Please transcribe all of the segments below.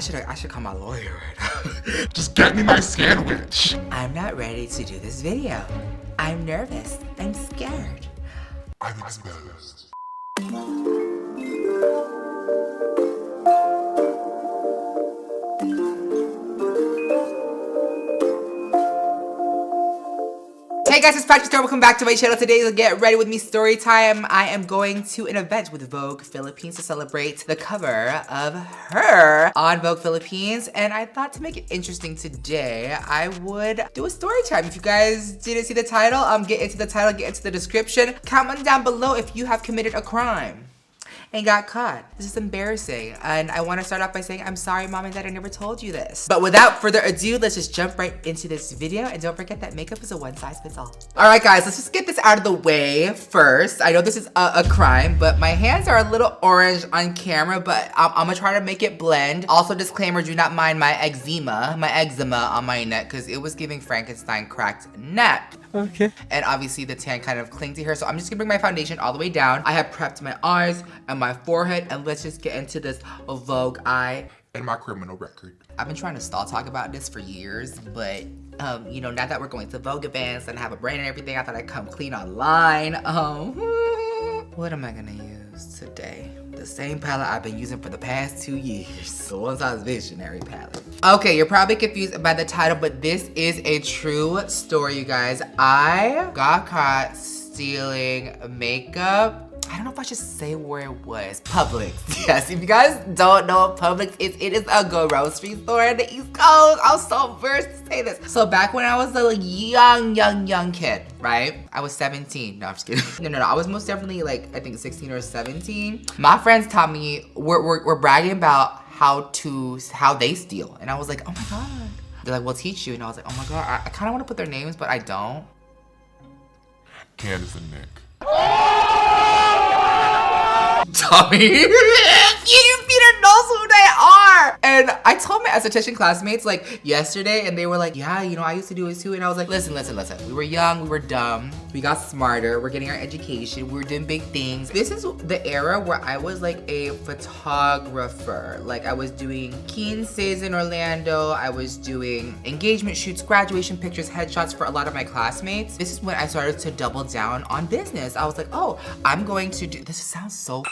I should call my lawyer right now. Just get me my sandwich. I'm not ready to do this video. I'm nervous. I'm scared. I'm exposed. Hey guys, it's PatrickStarrr. Welcome back to my channel. Today, get ready with me, story time. I am going to an event with Vogue Philippines to celebrate the cover of her on Vogue Philippines. And I thought to make it interesting today, I would do a story time. If you guys didn't see the title, get into the title, get into the description. Comment down below if you have committed a crime and got caught. This is embarrassing. And I wanna start off by saying, I'm sorry, Mom and Dad, I never told you this. But without further ado, let's just jump right into this video. And don't forget that makeup is a one-size-fits-all. All right, guys, let's just get this out of the way first. I know this is a crime, but my hands are a little orange on camera, but I'm gonna try to make it blend. Also, disclaimer, do not mind my eczema on my neck, because it was giving Frankenstein cracked neck. Okay. And obviously the tan kind of cling to here, so I'm just gonna bring my foundation all the way down. I have prepped my eyes and my forehead, and let's just get into this Vogue eye. And my criminal record. I've been trying to stall talk about this for years, but you know, now that we're going to Vogue events and have a brand and everything, I thought I'd come clean online. What am I gonna use today? The same palette I've been using for the past 2 years. The One Size Visionary palette. Okay, you're probably confused by the title, but this is a true story, you guys. I got caught stealing makeup. I don't know if I should say where it was. Publix. Yes, if you guys don't know what Publix is, it is a grocery store in the East Coast. I'm so embarrassed to say this. So back when I was a young kid, right? I was 17. No, I'm just kidding. No. I was most definitely like, I think 16 or 17. My friends taught me, we're bragging about how they steal. And I was like, oh my God. They're like, we'll teach you. And I was like, oh my God, I kind of want to put their names, but I don't. Candace and Nick. Tommy, Peter knows who they are. And I told my esthetician classmates like yesterday, and they were like, yeah, you know, I used to do it too. And I was like, listen. We were young, we were dumb, we got smarter, we're getting our education, we were doing big things. This is the era where I was like a photographer. Like I was doing quinces in Orlando, I was doing engagement shoots, graduation pictures, headshots for a lot of my classmates. This is when I started to double down on business. I was like, oh, I'm going to do, this sounds so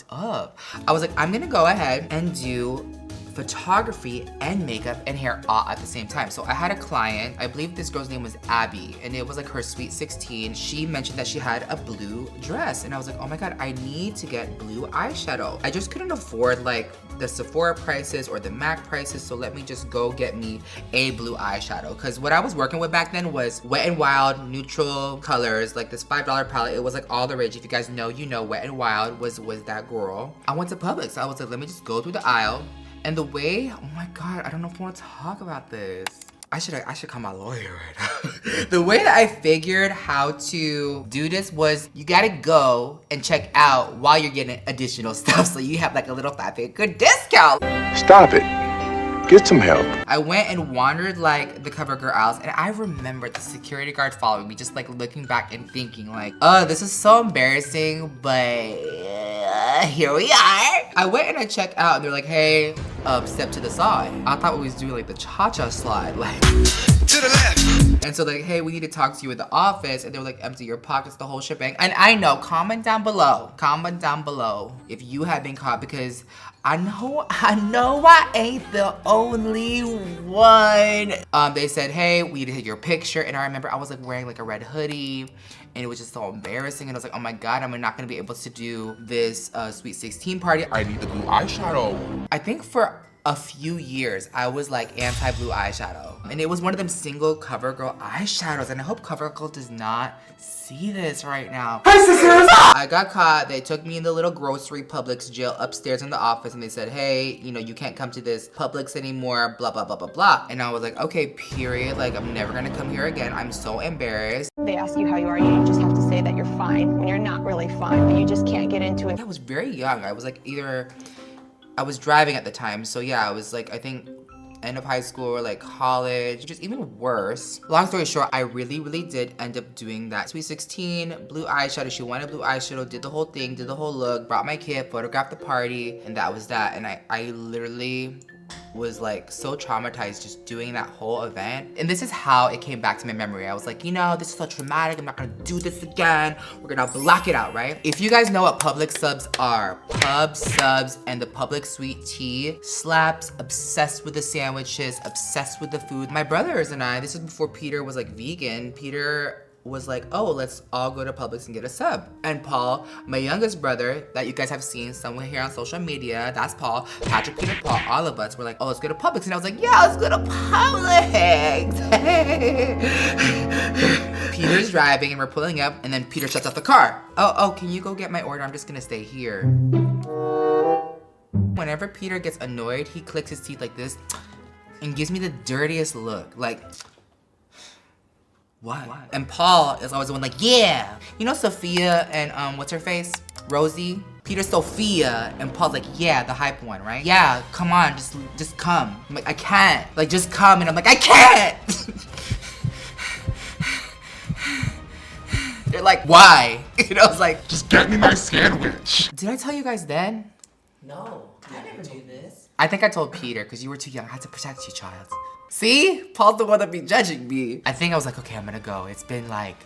up. I was like, I'm gonna go ahead and do photography and makeup and hair all at the same time. So I had a client, I believe this girl's name was Abby, and it was like her sweet 16. She mentioned that she had a blue dress, and I was like, oh my God, I need to get blue eyeshadow. I just couldn't afford like the Sephora prices or the MAC prices, so let me just go get me a blue eyeshadow. Because what I was working with back then was Wet n Wild neutral colors, like this $5 palette. It was like all the rage. If you guys know, you know, Wet n Wild was that girl. I went to Publix, so I was like, let me just go through the aisle. And the way, oh my God, I don't know if I want to talk about this. I should call my lawyer right now. The way that I figured how to do this was you gotta go and check out while you're getting additional stuff, so you have like a little $5 discount. Stop it. Get some help. I went and wandered like the CoverGirl aisles, and I remember the security guard following me, just like looking back and thinking like, oh, this is so embarrassing, but here we are. I went and I checked out, and they're like, hey, step to the side. I thought we was doing like the cha-cha slide, like to the left. And so like, hey, we need to talk to you in the office. And they were like, empty your pockets, the whole shebang. And I know, comment down below if you have been caught, because I know I ain't the only one. They said, hey, we need to take your picture. And I remember I was like wearing like a red hoodie, and it was just so embarrassing. And I was like, oh my God, I'm not gonna be able to do this Sweet 16 party. I need the blue eyeshadow. I think for a few years, I was like anti-blue eyeshadow. And it was one of them single CoverGirl eyeshadows. And I hope CoverGirl does not see this right now. Hi, sisters! I got caught. They took me in the little grocery Publix jail upstairs in the office, and they said, hey, you know, you can't come to this Publix anymore, blah, blah, blah, blah, blah. And I was like, okay, period. Like, I'm never gonna come here again. I'm so embarrassed. They ask you how you are, you just have to say that you're fine when you're not really fine, but you just can't get into it. I was very young. I was like I was driving at the time, so yeah, I was like, I think end of high school or like college, just even worse. Long story short, I really did end up doing that Sweet 16 blue eyeshadow. She wanted blue eyeshadow, did the whole thing, did the whole look, brought my kit, photographed the party, and that was that. And I literally was like so traumatized just doing that whole event. And this is how it came back to my memory. I was like, you know, this is so traumatic. I'm not gonna do this again. We're gonna block it out, right? If you guys know what Publix subs are, pub subs and the Publix sweet tea slaps, obsessed with the sandwiches, obsessed with the food. My brothers and I, this is before Peter was like vegan, Peter was like, oh, let's all go to Publix and get a sub. And Paul, my youngest brother, that you guys have seen somewhere here on social media, that's Paul, Patrick, Peter, Paul, all of us were like, oh, let's go to Publix. And I was like, yeah, let's go to Publix. Peter's driving and we're pulling up and then Peter shuts off the car. Oh, can you go get my order? I'm just gonna stay here. Whenever Peter gets annoyed, he clicks his teeth like this and gives me the dirtiest look, like, what? And Paul is always the one like, yeah. You know Sophia and what's her face? Rosie? Peter's Sophia and Paul's like, yeah, the hype one, right? Yeah, come on, just come. I'm like, I can't. Like, just come. And I'm like, I can't. They're like, why? You know, I was like, Just get me my sandwich. did I tell you guys then? No, I never do this. I think I told Peter because you were too young. I had to protect you, child. See? Paul's the one that be judging me. I think I was like, okay, I'm gonna go. It's been like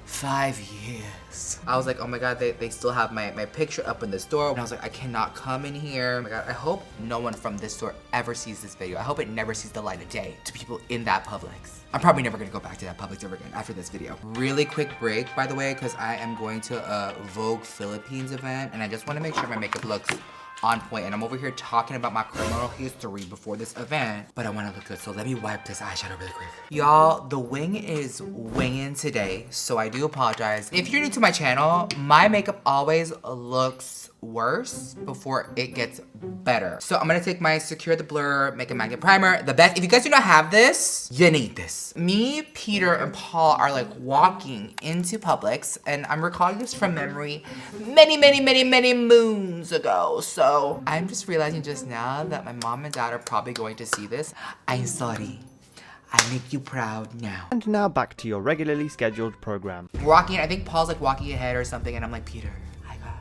5 years. I was like, oh my God, they still have my picture up in the store. And I was like, I cannot come in here. Oh my God, I hope no one from this store ever sees this video. I hope it never sees the light of day to people in that Publix. I'm probably never gonna go back to that Publix ever again after this video. Really quick break, by the way, because I am going to a Vogue Philippines event and I just wanna make sure my makeup looks on point. And I'm over here talking about my criminal history before this event, but I wanna look good, so let me wipe this eyeshadow really quick. Y'all, the wing is winging today, so I do apologize. If you're new to my channel, my makeup always looks worse before it gets better. So I'm gonna take my Secure the Blur Makeup Magnet Primer, the best. If you guys do not have this, you need this. Me, Peter, and Paul are like walking into Publix, and I'm recalling this from memory many moons ago. So I'm just realizing just now that my mom and dad are probably going to see this. I'm sorry. I make you proud now. And now back to your regularly scheduled program. Walking, I think Paul's like walking ahead or something, and I'm like, Peter, I got.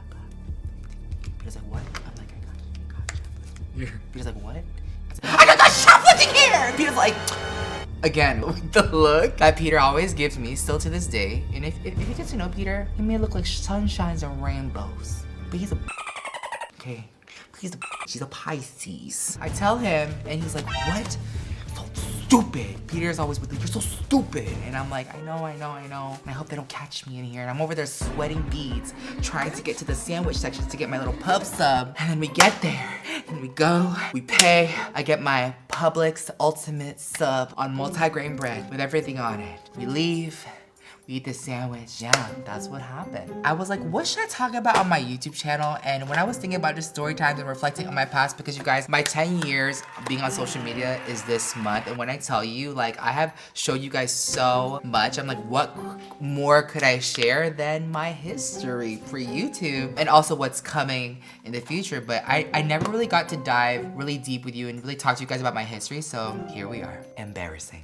Peter's like, what? I'm like, I got you. Peter's like, what? I got shoplifting here! And Peter's like, again, with the look that Peter always gives me, still to this day. And if you get to know Peter, he may look like sunshines and rainbows, but he's a okay. She's a Pisces. I tell him, and he's like, what? So stupid. Peter's always with me, you're so stupid. And I'm like, I know. And I hope they don't catch me in here. And I'm over there sweating beads, trying to get to the sandwich section to get my little pub sub. And then we get there, and we go, we pay. I get my Publix Ultimate Sub on multi-grain bread with everything on it. We leave. We eat the sandwich. Yeah, that's what happened. I was like, what should I talk about on my YouTube channel? And when I was thinking about just story times and reflecting on my past, because you guys, my 10 years being on social media is this month. And when I tell you, like, I have showed you guys so much. I'm like, what more could I share than my history for YouTube? And also what's coming in the future. But I never really got to dive really deep with you and really talk to you guys about my history. So here we are. Embarrassing.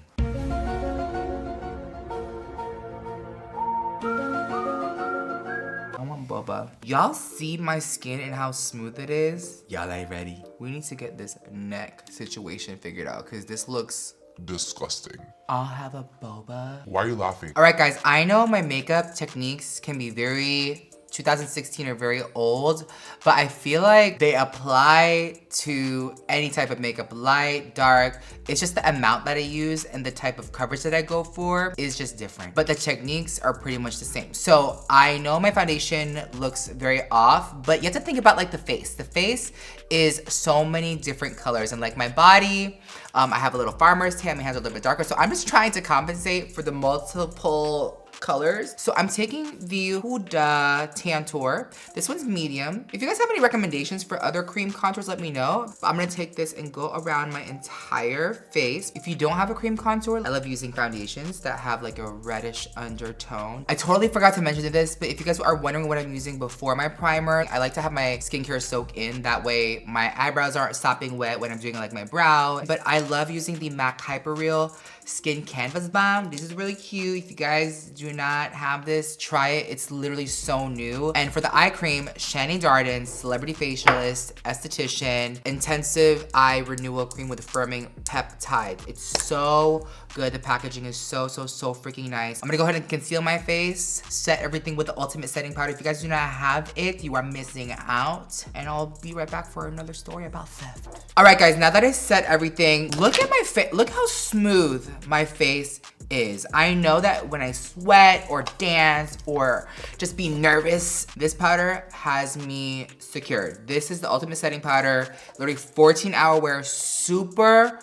Boba. Y'all see my skin and how smooth it is? Y'all ain't ready. We need to get this neck situation figured out because this looks Disgusting. I'll have a boba. Why are you laughing? All right, guys, I know my makeup techniques can be very 2016 or very old, but I feel like they apply to any type of makeup, light, dark. It's just the amount that I use and the type of coverage that I go for is just different. But the techniques are pretty much the same. So I know my foundation looks very off, but you have to think about like the face. The face is so many different colors, and like my body, I have a little farmer's tan, my hands are a little bit darker. So I'm just trying to compensate for the multiple colors. So I'm taking the Huda Tantour. This one's medium. If you guys have any recommendations for other cream contours, let me know. I'm gonna take this and go around my entire face. If you don't have a cream contour, I love using foundations that have like a reddish undertone. I totally forgot to mention this, but if you guys are wondering what I'm using before my primer, I like to have my skincare soak in. That way my eyebrows aren't stopping wet when I'm doing like my brow. But I love using the MAC Hyper Real Skin Canvas Balm. This is really cute. If you guys do not have this, try it. It's literally so new. And for the eye cream, Shannon Darden, celebrity facialist, esthetician, intensive eye renewal cream with firming peptide. It's so good. The packaging is so freaking nice. I'm gonna go ahead and conceal my face, set everything with the ultimate setting powder. If you guys do not have it, you are missing out. And I'll be right back for another story about theft. All right, guys, now that I set everything, look at my face. Look how smooth my face is. I know that when I sweat or dance or just be nervous, this powder has me secured. This is the ultimate setting powder, literally 14-hour wear, super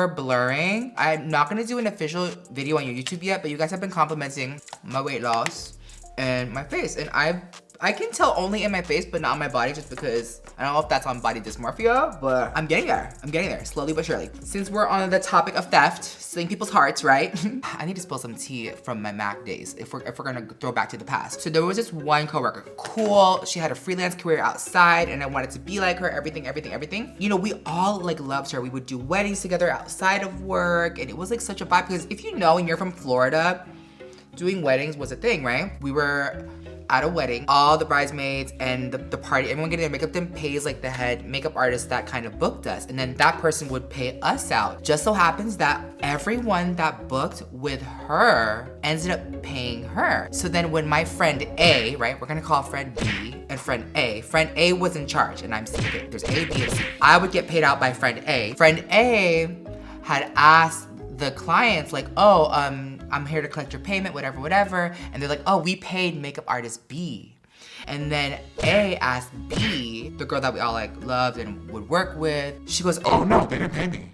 blurring. I'm not gonna do an official video on your YouTube yet, but you guys have been complimenting my weight loss and my face, and I can tell only in my face, but not on my body, just because I don't know if that's on body dysmorphia, but I'm getting there. I'm getting there, slowly but surely. Since we're on the topic of theft, stealing people's hearts, right? I need to spill some tea from my Mac days if we're gonna throw back to the past. So there was this one coworker, cool. She had a freelance career outside, and I wanted to be like her, everything. You know, we all like loved her. We would do weddings together outside of work, and it was like such a vibe, because if you know and you're from Florida, doing weddings was a thing, right? We were at a wedding, all the bridesmaids and the party, everyone getting their makeup done pays like the head makeup artist that kind of booked us. And then that person would pay us out. Just so happens that everyone that booked with her ended up paying her. So then when my friend A, right, we're gonna call friend B and friend A was in charge, and I'm okay, there's A, B, and C. I would get paid out by friend A. Friend A had asked the clients like, oh, I'm here to collect your payment, whatever. And they're like, oh, we paid makeup artist B. And then A asked B, the girl that we all like loved and would work with. She goes, Oh no, they didn't pay me.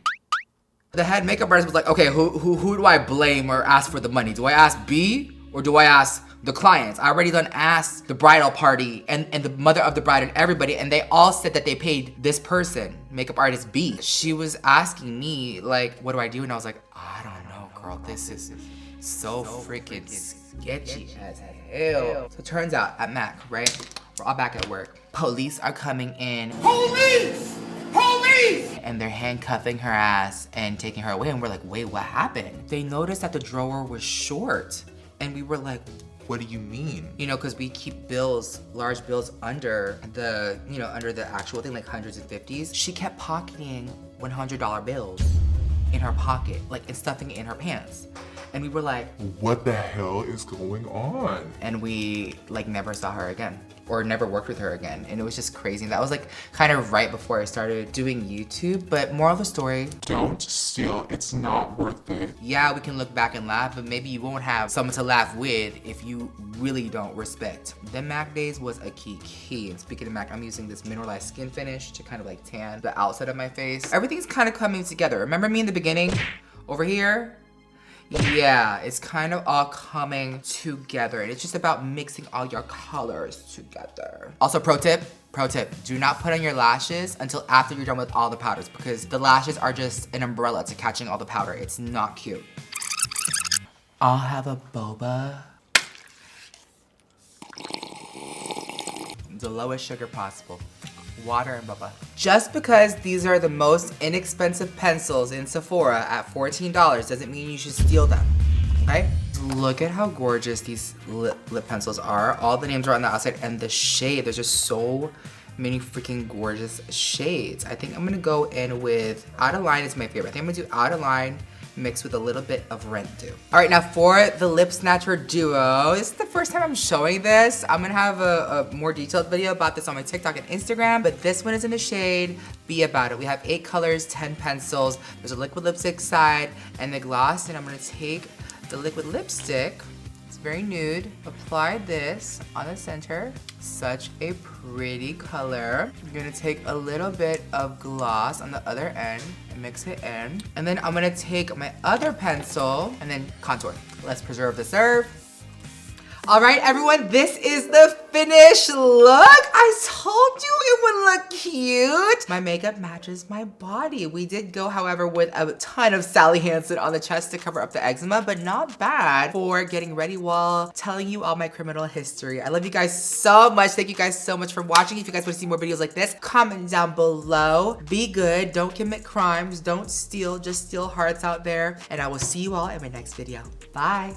the head makeup artist was like, okay, who do I blame or ask for the money? Do I ask B or do I ask the clients? I already done asked the bridal party and the mother of the bride and everybody, and they all said that they paid this person, makeup artist B. She was asking me like, what do I do? And I was like, I don't know, girl, this is so freaking sketchy as hell. So it turns out at Mac, right? We're all back at work. Police are coming in. Police! And they're handcuffing her ass and taking her away. And we're like, wait, what happened? They noticed that the drawer was short. And we were like, What do you mean? you know, because we keep bills, large bills under the, you know, under the actual thing, like hundreds and fifties. She kept pocketing $100 bills in her pocket, like, and stuffing it in her pants. And we were like, What the hell is going on? and we like never saw her again or never worked with her again. And it was just crazy. And that was like kind of right before I started doing YouTube. But moral of the story, Don't steal, it's not worth it. yeah, we can look back and laugh, but maybe you won't have someone to laugh with if you really don't respect. The Mac days was a key. And speaking of Mac, I'm using this mineralized skin finish to kind of like tan the outside of my face. Everything's kind of coming together. Remember me in the beginning over here? Yeah, it's kind of all coming together, and it's just about mixing all your colors together. Also, pro tip, do not put on your lashes until after you're done with all the powders, because the lashes are just an umbrella to catching all the powder. It's not cute. I'll have a boba. The lowest sugar possible. Water and boba. Just because these are the most inexpensive pencils in Sephora at $14 doesn't mean you should steal them, okay? Look at how gorgeous these lip pencils are. All the names are on the outside, and the shade, there's just so many freaking gorgeous shades. I think I'm gonna go in with Out of Line is my favorite. I think I'm gonna do Out of Line mixed with a little bit of Rent Dew. All right, now for the Lip Snatcher Duo, this is the first time I'm showing this. I'm gonna have a more detailed video about this on my TikTok and Instagram, but this one is in the shade Be About It. We have 8 colors, 10 pencils. There's a liquid lipstick side and the gloss, and I'm gonna take the liquid lipstick, it's very nude, apply this on the center. Such a pretty color. I'm gonna take a little bit of gloss on the other end and mix it in. And then I'm gonna take my other pencil and then contour. Let's preserve the serve. All right, everyone, this is the finished look. I told you it would look cute. My makeup matches my body. We did go, however, with a ton of Sally Hansen on the chest to cover up the eczema, but not bad for getting ready while telling you all my criminal history. I love you guys so much. Thank you guys so much for watching. If you guys want to see more videos like this, comment down below. Be good, don't commit crimes, don't steal, just steal hearts out there. And I will see you all in my next video. Bye.